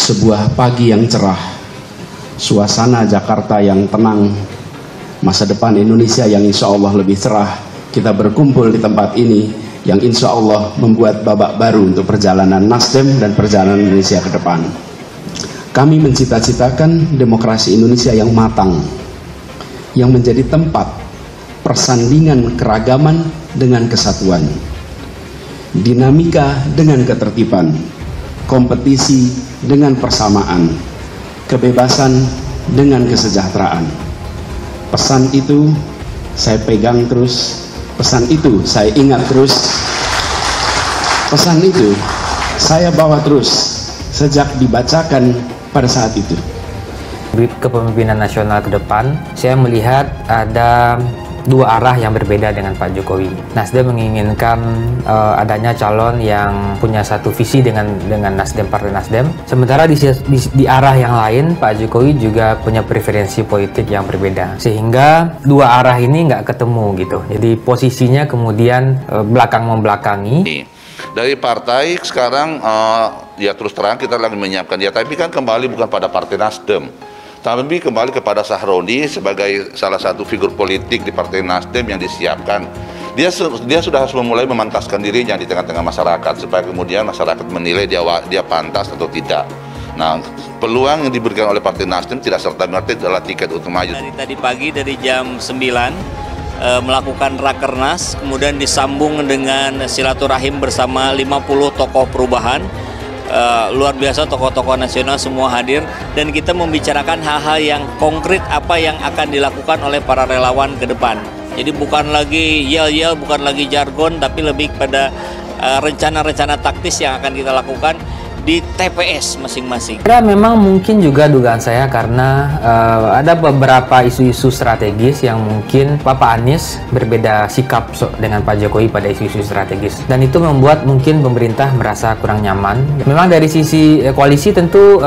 sebuah pagi yang cerah, suasana Jakarta yang tenang, masa depan Indonesia yang insya Allah lebih cerah. Kita berkumpul di tempat ini yang insya Allah membuat babak baru untuk perjalanan Nasdem dan perjalanan Indonesia ke depan. Kami mencita-citakan demokrasi Indonesia yang matang, yang menjadi tempat persandingan keragaman dengan kesatuan, dinamika dengan ketertiban, kompetisi dengan persamaan, kebebasan dengan kesejahteraan. Pesan itu saya pegang terus, pesan itu saya ingat terus, pesan itu saya bawa terus sejak dibacakan pada saat itu. Kepemimpinan nasional ke depan, saya melihat ada dua arah yang berbeda dengan Pak Jokowi. Nasdem menginginkan adanya calon yang punya satu visi dengan Nasdem, Partai Nasdem. Sementara di arah yang lain, Pak Jokowi juga punya preferensi politik yang berbeda. Sehingga dua arah ini nggak ketemu gitu. Jadi posisinya kemudian belakang-membelakangi. Dari partai sekarang ya terus terang kita lagi menyiapkan dia, tapi kan kembali bukan pada Partai Nasdem, tapi kembali kepada Sahroni sebagai salah satu figur politik di Partai Nasdem yang disiapkan. Dia sudah harus memulai memantaskan dirinya di tengah-tengah masyarakat supaya kemudian masyarakat menilai dia pantas atau tidak. Nah, peluang yang diberikan oleh Partai Nasdem tidak serta-merta adalah tiket untuk maju. Dari tadi pagi dari jam 9 melakukan rakernas, kemudian disambung dengan silaturahim bersama 50 tokoh perubahan. Luar biasa, tokoh-tokoh nasional semua hadir dan kita membicarakan hal-hal yang konkret apa yang akan dilakukan oleh para relawan ke depan. Jadi bukan lagi yel-yel, bukan lagi jargon, tapi lebih pada rencana-rencana taktis yang akan kita lakukan di TPS masing-masing. Memang mungkin juga dugaan saya karena ada beberapa isu-isu strategis yang mungkin Bapak Anies berbeda sikap dengan Pak Jokowi pada isu-isu strategis, dan itu membuat mungkin pemerintah merasa kurang nyaman. Memang dari sisi koalisi tentu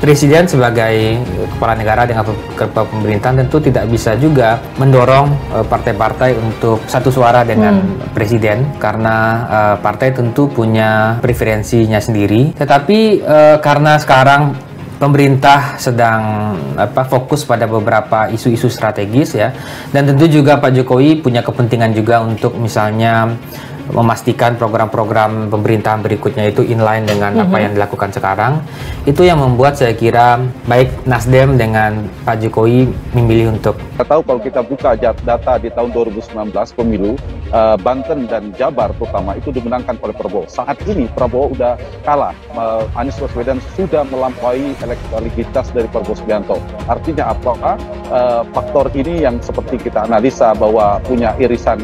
Presiden sebagai kepala negara dengan kepala pemerintahan tentu tidak bisa juga mendorong partai-partai untuk satu suara dengan Presiden karena partai tentu punya preferensinya sendiri. Tetapi karena sekarang pemerintah sedang fokus pada beberapa isu-isu strategis ya, dan tentu juga Pak Jokowi punya kepentingan juga untuk misalnya memastikan program-program pemerintahan berikutnya itu inline dengan apa yang dilakukan sekarang. Itu yang membuat saya kira baik Nasdem dengan Pak Jokowi memilih untuk. Kita tahu kalau kita buka data di tahun 2019 pemilu, Banten dan Jabar terutama itu dimenangkan oleh Prabowo. Saat ini Prabowo udah kalah, Anies Baswedan sudah melampaui elektabilitas dari Prabowo Subianto. Artinya apakah faktor ini yang seperti kita analisa bahwa punya irisan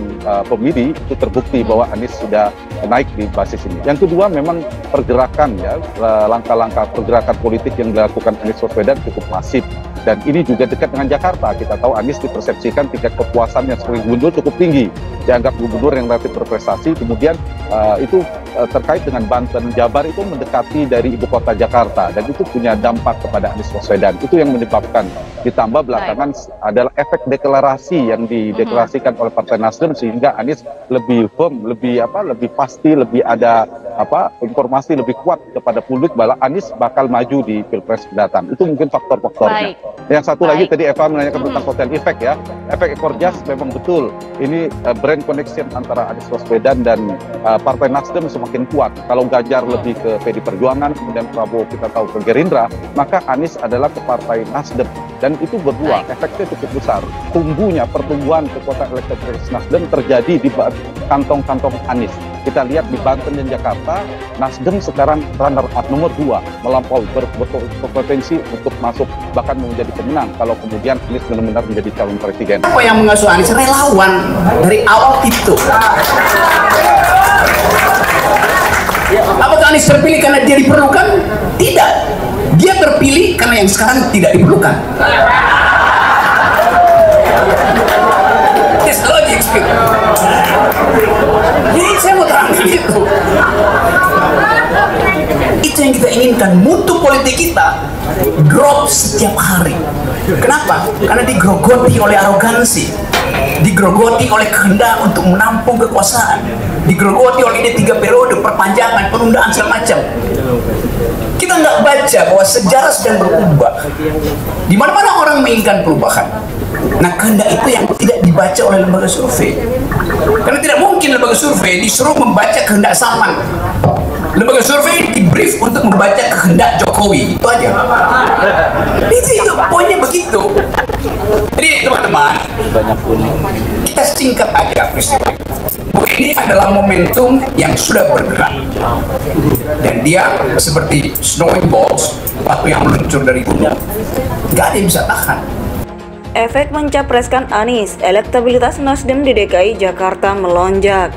pemilih itu terbukti bahwa Anies sudah naik di basis ini. Yang kedua memang pergerakan ya, langkah-langkah pergerakan politik yang dilakukan Anies Baswedan cukup masif. Dan ini juga dekat dengan Jakarta. Kita tahu Anies dipersepsikan tingkat kepuasannya sebagai gubernur cukup tinggi. Dianggap gubernur yang relatif berprestasi. Kemudian itu terkait dengan Banten, Jabar itu mendekati dari ibu kota Jakarta. Dan itu punya dampak kepada Anies Baswedan. Itu yang menyebabkan. Ditambah belakangan adalah efek deklarasi yang dideklarasikan oleh Partai Nasdem sehingga Anies lebih firm, lebih pasti, lebih ada informasi lebih kuat kepada publik bahwa Anies bakal maju di Pilpres mendatang. Itu mungkin faktor-faktornya. Yang satu lagi tadi Eva menanyakan tentang kotel efek ya. Efek ekor jas memang betul. Ini brand connection antara Anies Baswedan dan Partai Nasdem semakin kuat. Kalau Ganjar lebih ke PD Perjuangan, kemudian Prabowo kita tahu ke Gerindra, maka Anies adalah ke Partai Nasdem. Dan itu berdua, efeknya cukup besar. Pertumbuhan kekuatan elektabilitas Nasdem terjadi di kantong-kantong Anies. Kita lihat di Banten dan Jakarta, Nasdem sekarang runner up nomor 2, melampaui berpotensi untuk masuk bahkan menjadi pemenang kalau kemudian Anies benar-benar menjadi calon presiden. Apa yang mengasuh Anies? Relawan dari awal itu. Apakah Anies terpilih karena dia diperlukan? Tidak. Dia terpilih karena yang sekarang tidak diperlukan. It's logic speak. Jadi saya mau terangkan itu. Itu yang kita inginkan. Mutu politik kita drop setiap hari. Kenapa? Karena digrogoti oleh arogansi, digrogoti oleh kehendak untuk menampung kekuasaan. digerogoti oleh ide 3 periode, perpanjangan, penundaan segala macam. Kita nggak baca bahwa sejarah sedang berubah. Di mana-mana orang menginginkan perubahan. Nah, kehendak itu yang tidak dibaca oleh lembaga survei. Karena tidak mungkin lembaga survei disuruh membaca kehendak zaman. Lembaga survei di-brief untuk membaca kehendak Jokowi, itu aja. Itu poinnya begitu. Jadi teman-teman, kita singkat aja peristiwa ini adalah momentum yang sudah bergerak, dan dia seperti snowing balls, batu yang meluncur dari gunung, nggak ada yang bisa tahan. Efek mencapreskan Anies, elektabilitas Nasdem di DKI Jakarta melonjak.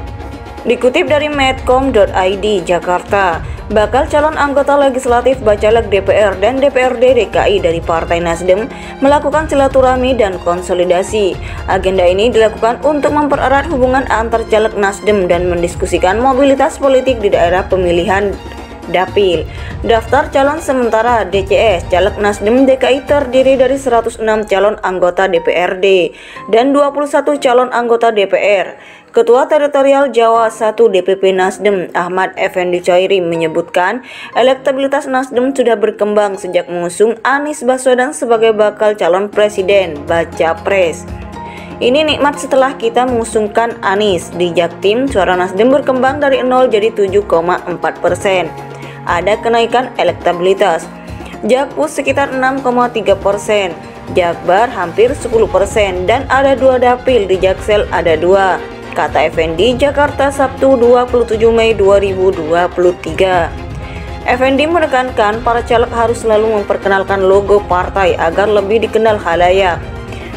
Dikutip dari medcom.id Jakarta, bakal calon anggota legislatif Bacalek DPR dan DPRD DKI dari Partai Nasdem melakukan silaturahmi dan konsolidasi. Agenda ini dilakukan untuk mempererat hubungan antar caleg Nasdem dan mendiskusikan mobilitas politik di daerah pemilihan Dapil. Daftar calon sementara DCS caleg Nasdem DKI terdiri dari 106 calon anggota DPRD dan 21 calon anggota DPR. Ketua Teritorial Jawa 1 DPP Nasdem Ahmad Effendi Choiri menyebutkan elektabilitas Nasdem sudah berkembang sejak mengusung Anies Baswedan sebagai bakal calon presiden Baca Pres. Ini nikmat setelah kita mengusungkan Anies. Di Jaktim, suara Nasdem berkembang dari 0 jadi 7,4%. Ada kenaikan elektabilitas. Jakpus sekitar 6,3%. Jakbar hampir 10% dan ada 2 dapil di Jaksel ada 2. Kata Effendi, Jakarta Sabtu 27 Mei 2023. Effendi menekankan para caleg harus selalu memperkenalkan logo partai agar lebih dikenal khalayak.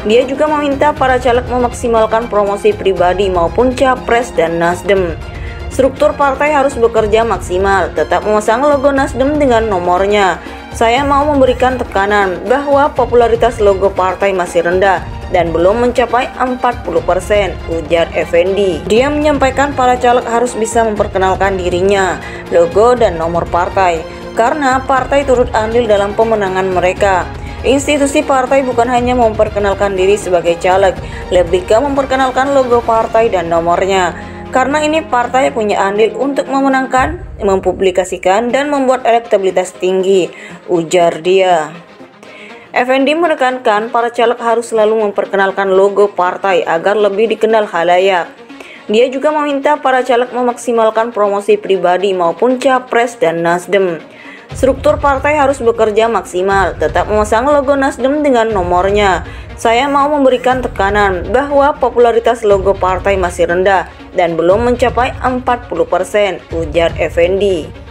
Dia juga meminta para caleg memaksimalkan promosi pribadi maupun capres dan Nasdem. Struktur partai harus bekerja maksimal, tetap memasang logo Nasdem dengan nomornya. Saya mau memberikan tekanan bahwa popularitas logo partai masih rendah dan belum mencapai 40%, ujar Effendi. Dia menyampaikan para caleg harus bisa memperkenalkan dirinya, logo dan nomor partai, karena partai turut andil dalam pemenangan mereka. Institusi partai bukan hanya memperkenalkan diri sebagai caleg, lebih ke memperkenalkan logo partai dan nomornya. Karena ini partai punya andil untuk memenangkan, mempublikasikan, dan membuat elektabilitas tinggi, ujar dia. Effendi menekankan para caleg harus selalu memperkenalkan logo partai agar lebih dikenal khalayak. Dia juga meminta para caleg memaksimalkan promosi pribadi maupun capres dan Nasdem. Struktur partai harus bekerja maksimal, tetap memasang logo Nasdem dengan nomornya. Saya mau memberikan tekanan bahwa popularitas logo partai masih rendah dan belum mencapai 40%, ujar Effendi.